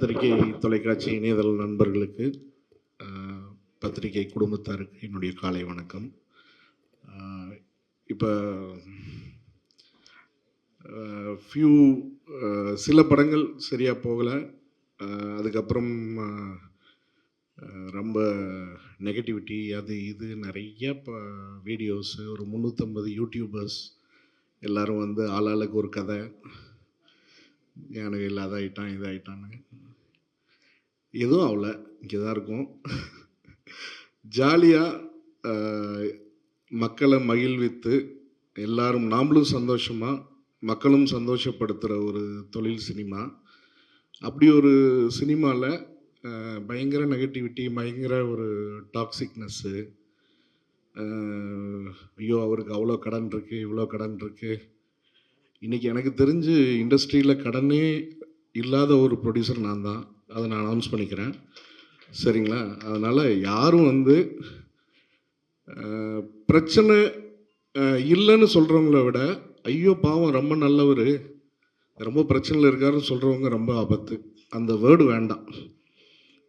பத்திரிகை தொலைக்காட்சி இணையதள நண்பர்களுக்கு, பத்திரிகை குடும்பத்தாருக்கு என்னுடைய காலை வணக்கம். இப்போ சில படங்கள் சரியாக போகலை. அதுக்கப்புறம் ரொம்ப நெகட்டிவிட்டி அது இது நிறைய வீடியோஸு, ஒரு 350 யூடியூபர்ஸ் எல்லோரும் வந்து ஆளாளுக்கு ஒரு கதை, எனக்கு இல்லாத ஆகிட்டான் இதாகிட்டான்னு. எதுவும் ஆகலை, இங்கே தான் இருக்கும். ஜாலியாக மக்களை மகிழ்வித்து எல்லாரும் நாமளும் சந்தோஷமாக மக்களும் சந்தோஷப்படுத்துகிற ஒரு தொழில் சினிமா. அப்படி ஒரு சினிமாவில் பயங்கர நெகட்டிவிட்டி, பயங்கர ஒரு டாக்ஸிக்னஸ்ஸு, ஐயோ அவருக்கு அவ்வளோ கடன் இருக்குது, இவ்வளோ கடன் இருக்குது. இன்றைக்கி எனக்கு தெரிஞ்சு இண்டஸ்ட்ரியில் கடனே இல்லாத ஒரு ப்ரொடியூசர் நான் தான். அதை நான் அனௌன்ஸ் பண்ணிக்கிறேன், சரிங்களா? அதனால் யாரும் வந்து பிரச்சனை இல்லைன்னு சொல்கிறவங்கள விட, ஐயோ பாவம் ரொம்ப நல்லவர், ரொம்ப பிரச்சனையில் இருக்காருன்னு சொல்கிறவங்க ரொம்ப ஆபத்து. அந்த வேர்டு வேண்டாம்.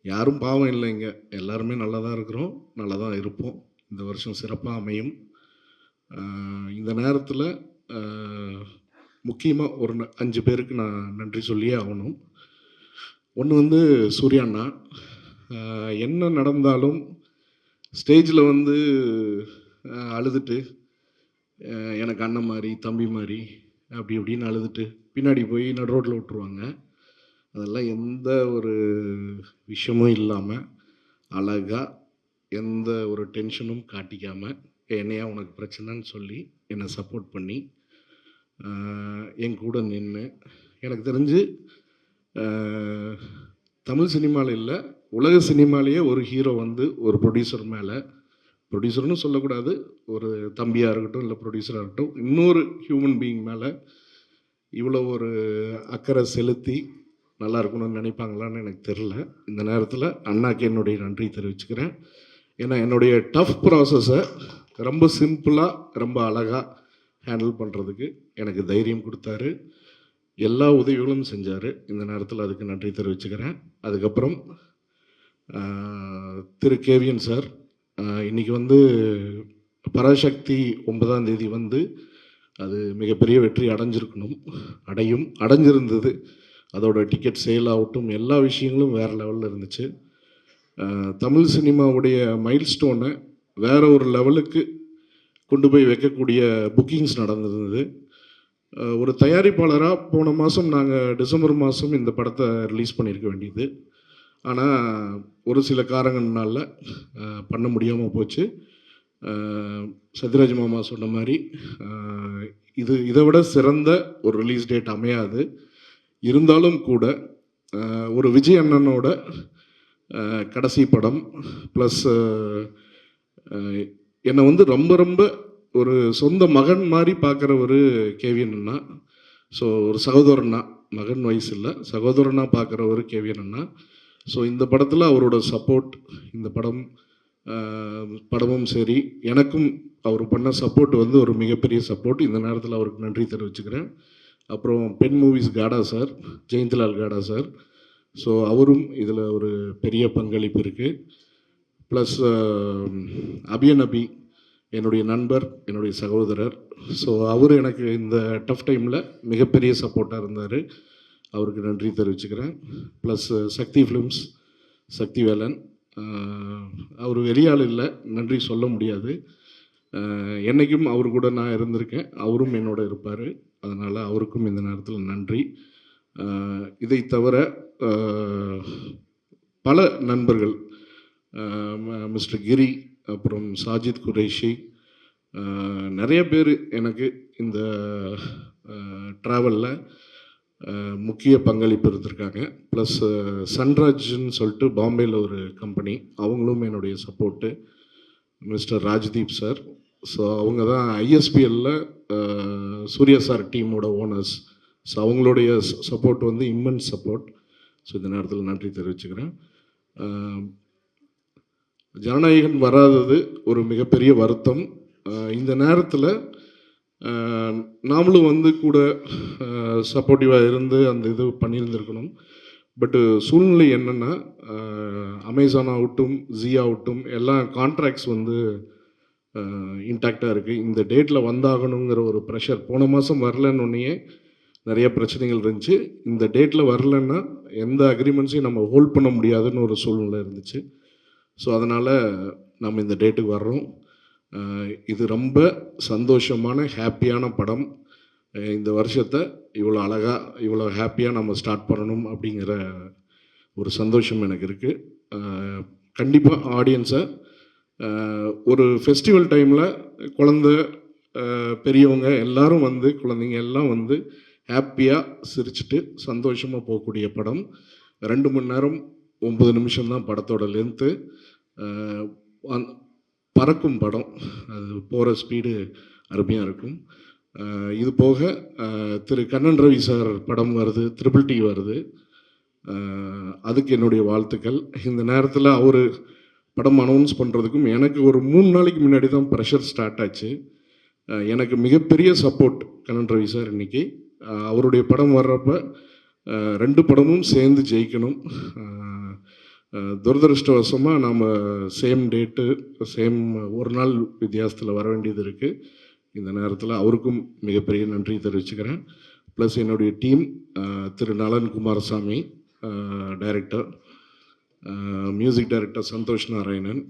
யாரும் பாவம் இல்லைங்க, எல்லாருமே நல்லா தான் இருக்கிறோம், நல்லா தான் இருப்போம். இந்த வருஷம் சிறப்பாக அமையும். இந்த நேரத்தில் முக்கியமாக ஒரு 5 பேருக்கு நான் நன்றி சொல்லியே ஆகணும். ஒன்று வந்து சூர்யாண்ணா. என்ன நடந்தாலும் ஸ்டேஜில் வந்து அழுதுட்டு, எனக்கு அண்ணன் மாதிரி தம்பி மாதிரி அப்படி இப்படின்னு அழுதுட்டு பின்னாடி போய் நடு ரோட்டில் விட்டுருவாங்க. அதெல்லாம் எந்த ஒரு விஷயமும் இல்லாமல் அழகாக எந்த ஒரு டென்ஷனும் காட்டிக்காமல், என்னையா உனக்கு பிரச்சனைன்னு சொல்லி என்னை சப்போர்ட் பண்ணி என் கூட நின்று, எனக்கு தெரிஞ்சு தமிழ் சினிமாவில் இல்லை, உலக சினிமாலேயே ஒரு ஹீரோ வந்து ஒரு ப்ரொடியூசர் மேலே, ப்ரொடியூசர்னு சொல்லக்கூடாது, ஒரு தம்பியாக இருக்கட்டும் இல்லை ப்ரொடியூசராக இருக்கட்டும், இன்னொரு ஹியூமன் பீயிங் மேலே இவ்வளோ ஒரு அக்கறை செலுத்தி நல்லா இருக்கணும்னு நினைப்பாங்களான்னு எனக்கு தெரில. இந்த நேரத்தில் அண்ணாக்கு என்னுடைய நன்றி தெரிவிச்சுக்கிறேன். ஏன்னா என்னுடைய டஃப் ப்ராசஸை ரொம்ப சிம்பிளாக ரொம்ப அழகாக ஹேண்டில் பண்ணுறதுக்கு எனக்கு தைரியம் கொடுத்தாரு, எல்லா உதவிகளும் செஞ்சார். இந்த நேரத்தில் அதுக்கு நன்றி தெரிவிச்சுக்கிறேன். அதுக்கப்புறம் திரு கேவிஎன் சார், இன்றைக்கி வந்து பராசக்தி 9ஆம் தேதி வந்து அது மிகப்பெரிய வெற்றி அடைஞ்சிருந்தது. அதோட டிக்கெட் சேல் ஆகட்டும், எல்லா விஷயங்களும் வேறு லெவலில் இருந்துச்சு. தமிழ் சினிமாவுடைய மைல்ஸ்டோனை வேறு ஒரு லெவலுக்கு கொண்டு போய் வைக்கக்கூடிய புக்கிங்ஸ் நடந்திருந்தது. ஒரு தயாரிப்பாளராக போன மாதம் நாங்கள் டிசம்பர் மாதம் இந்த படத்தை ரிலீஸ் பண்ணியிருக்க வேண்டியது. ஆனால் ஒரு சில காரணங்கள்னால பண்ண முடியாமல் போச்சு. சத்யராஜ் மாமா சொன்ன மாதிரி இதை விட சிறந்த ஒரு ரிலீஸ் டேட் அமையாது. இருந்தாலும் கூட ஒரு விஜய் அண்ணனோட கடைசி படம் ப்ளஸ் என்னை வந்து ரொம்ப ரொம்ப ஒரு சொந்த மகன் மாதிரி பார்க்குற ஒரு கேவிஎன் அண்ணா. ஸோ ஒரு சகோதரனா, மகன் வயசு இல்லை, சகோதரனாக பார்க்குற ஒரு கேவிஎன் அண்ணா. ஸோ இந்த படத்தில் அவரோட சப்போர்ட், இந்த படமும் சரி, எனக்கும் அவர் பண்ண சப்போர்ட் வந்து ஒரு மிகப்பெரிய சப்போர்ட். இந்த நேரத்தில் அவருக்கு நன்றி தெரிவிச்சுக்கிறேன். அப்புறம் பென் மூவிஸ் காடா சார், ஜெயந்த்லால் காடா சார், ஸோ அவரும் இதில் ஒரு பெரிய பங்களிப்பு இருக்குது. ப்ளஸ் அபியநபி, என்னுடைய நண்பர், என்னுடைய சகோதரர். ஸோ அவர் எனக்கு இந்த டஃப் டைமில் மிகப்பெரிய சப்போர்ட்டாக இருந்தார், அவருக்கு நன்றி தெரிவிச்சுக்கிறேன். ப்ளஸ் சக்தி ஃபிலிம்ஸ், சக்தி வேலன், அவர் வெளியாள் இல்லை, நன்றி சொல்ல முடியாது. என்றைக்கும் அவர் கூட நான் இருந்திருக்கேன், அவரும் என்னோட இருப்பார், அதனால் அவருக்கும் இந்த நேரத்தில் நன்றி. இதை தவிர பல நண்பர்கள், மிஸ்டர் கிரி, அப்புறம் சாஜித் குரேஷி, நிறைய பேர் எனக்கு இந்த ட்ராவலில் முக்கிய பங்களிப்பு இருந்திருக்காங்க. ப்ளஸ் சன்ராஜ்னு சொல்லிட்டு பாம்பேயில் ஒரு கம்பெனி, அவங்களும் என்னுடைய support. Mister Rajdeep sir, so அவங்க தான் ஐஎஸ்பிஎல்லில் சூர்யா சார் டீமோட ஓனர்ஸ். ஸோ அவங்களுடைய சப்போர்ட் வந்து இம்மென்ஸ் சப்போர்ட். ஸோ இந்த நேரத்தில் நன்றி தெரிவிச்சுக்கிறேன். ஜனநாயகன் வராதது ஒரு மிகப்பெரிய வருத்தம். இந்த நேரத்தில் நாமளும் வந்து கூட சப்போர்ட்டிவாக இருந்து அந்த இது பண்ணியிருந்துருக்கணும். பட்டு சூழ்நிலை என்னென்னா, அமேசான் ஆகட்டும், ஜீ ஆகட்டும் எல்லாம் கான்ட்ராக்ட்ஸ் வந்து இன்டாக்டாக இருக்குது. இந்த டேட்டில் வந்தாகணுங்கிற ஒரு ப்ரெஷர் போன மாதம் வரலன்னொன்னே நிறைய பிரச்சனைகள் இருந்துச்சு. இந்த டேட்டில் வரலன்னா எந்த அக்ரிமெண்ட்ஸையும் நம்ம ஹோல்ட் பண்ண முடியாதுன்னு ஒரு சூழ்நிலை இருந்துச்சு. ஸோ அதனால் நம்ம இந்த டேட்டுக்கு வர்றோம். இது ரொம்ப சந்தோஷமான ஹாப்பியான படம். இந்த வருஷத்தை இவ்வளோ அழகாக இவ்வளோ ஹாப்பியாக நம்ம ஸ்டார்ட் பண்ணணும் அப்படிங்கிற ஒரு சந்தோஷம் எனக்கு இருக்குது. கண்டிப்பாக ஆடியன்ஸை ஒரு ஃபெஸ்டிவல் டைமில் பெரியவங்க எல்லோரும் வந்து குழந்தைங்க எல்லாம் வந்து ஹாப்பியாக சிரிச்சுட்டு சந்தோஷமாக போகக்கூடிய படம். 2 மணி நேரம் 9 நிமிஷம் தான் படத்தோட லென்த்து. பறக்கும் படம், அது போகிற ஸ்பீடு அருமையாக இருக்கும். இது போக திரு கண்ணன் ரவி சார் படம் வருது, ட்ரிபிள் டி வருது. அதுக்கு என்னுடைய வாழ்த்துக்கள். இந்த நேரத்தில் அவர் படம் அனௌன்ஸ் பண்ணுறதுக்கும் எனக்கு ஒரு 3 நாளைக்கு முன்னாடி தான் ப்ரெஷர் ஸ்டார்ட் ஆச்சு. எனக்கு மிகப்பெரிய சப்போர்ட் கண்ணன் ரவி சார். இன்றைக்கி அவருடைய படம் வர்றப்ப 2 படமும் சேர்ந்து ஜெயிக்கணும். துரதிருஷ்டவசமாக நாம் சேம் டேட்டு சேம் ஒரு நாள் வித்தியாசத்தில் வர வேண்டியது இருக்குது. இந்த நேரத்தில் அவருக்கும் மிகப்பெரிய நன்றி தெரிவிச்சுக்கிறேன். ப்ளஸ் என்னுடைய team, Thiru Nalan Kumarasamy director, music director Santhosh Narayanan,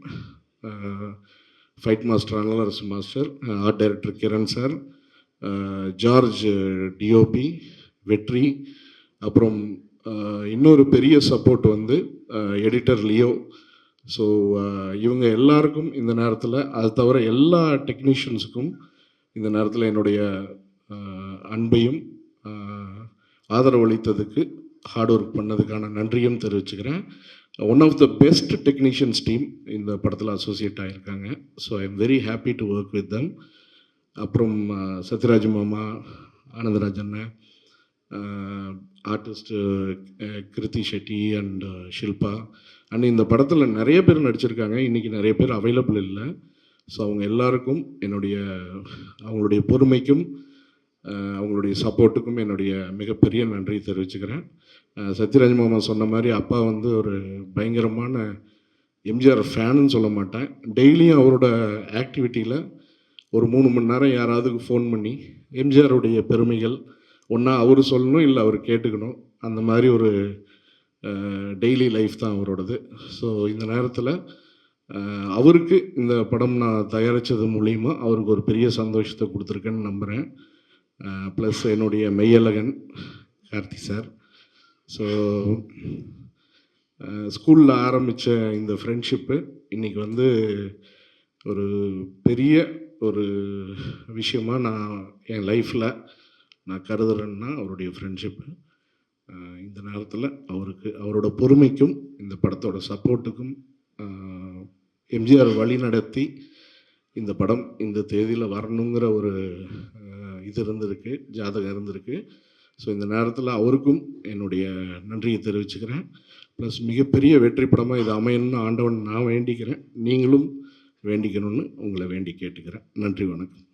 fight master Analarasu master, art director Kiran sir, George DOP, Vetri, அப்புறம் இன்னொரு பெரிய சப்போர்ட் வந்து எடிட்டர் லியோ. ஸோ இவங்க எல்லாருக்கும் இந்த நேரத்தில், அது தவிர எல்லா டெக்னீஷியன்ஸுக்கும் இந்த நேரத்தில் என்னுடைய அன்பையும் ஆதரவளித்ததுக்கு, ஹார்ட் ஒர்க் பண்ணதுக்கான நன்றியும் தெரிவிச்சுக்கிறேன். One of the best technicians team இந்த படத்தில் அசோசியேட் ஆகியிருக்காங்க. So I am very happy to work with them. அப்புறம் சத்யராஜ் மாமா, ஆனந்தராஜ் அண்ணன், artist Krithi Shetty and Shilpa and இந்த படத்தில் நிறைய பேர் நடிச்சிருக்காங்க. இன்றைக்கி நிறைய பேர் அவைலபிள் இல்லை. ஸோ அவங்க எல்லாருக்கும் அவங்களுடைய பொறுமைக்கும் அவங்களுடைய சப்போர்ட்டுக்கும் என்னுடைய மிகப்பெரிய நன்றி தெரிவிச்சுக்கிறேன். சத்யராஜ் மாமா சொன்ன மாதிரி அப்பா வந்து ஒரு பயங்கரமான எம்ஜிஆர் ஃபேனுன்னு சொல்ல மாட்டேன். டெய்லியும் அவரோட ஆக்டிவிட்டியில் ஒரு 3 மணி நேரம் யாராவதுக்கு ஃபோன் பண்ணி எம்ஜிஆருடைய பெருமைகள் ஒன்றா அவர் சொல்லணும், இல்லை அவர் கேட்டுக்கணும். அந்த மாதிரி ஒரு டெய்லி லைஃப் தான் அவரோடது. ஸோ இந்த நேரத்தில் அவருக்கு இந்த படம் நான் தயாரித்தது மூலிமா அவருக்கு ஒரு பெரிய சந்தோஷத்தை கொடுத்துருக்கேன்னு நம்புகிறேன். ப்ளஸ் என்னுடைய மெய்யழகன் கார்த்தி சார். ஸோ ஸ்கூலில் ஆரம்பித்த இந்த ஃப்ரெண்ட்ஷிப்பு இன்றைக்கி வந்து ஒரு பெரிய ஒரு விஷயமாக நான் என் லைஃப்பில் நான் கருதுறேன்னா அவருடைய ஃப்ரெண்ட்ஷிப்பு. இந்த நேரத்தில் அவரோட பொறுமைக்கும் இந்த படத்தோட சப்போர்ட்டுக்கும் எம்ஜிஆர் வழி நடத்தி இந்த படம் இந்த தேதியில் வரணுங்கிற ஒரு இது இருந்திருக்கு, ஜாதகம் இருந்திருக்கு. ஸோ இந்த நேரத்தில் அவருக்கும் என்னுடைய நன்றியை தெரிவிச்சுக்கிறேன். ப்ளஸ் மிகப்பெரிய வெற்றி படமாக இது அமையணும்னு ஆண்டவன் நான் வேண்டிக்கிறேன். நீங்களும் வேண்டிக்கணும்னு உங்களை வேண்டி கேட்டுக்கிறேன். நன்றி, வணக்கம்.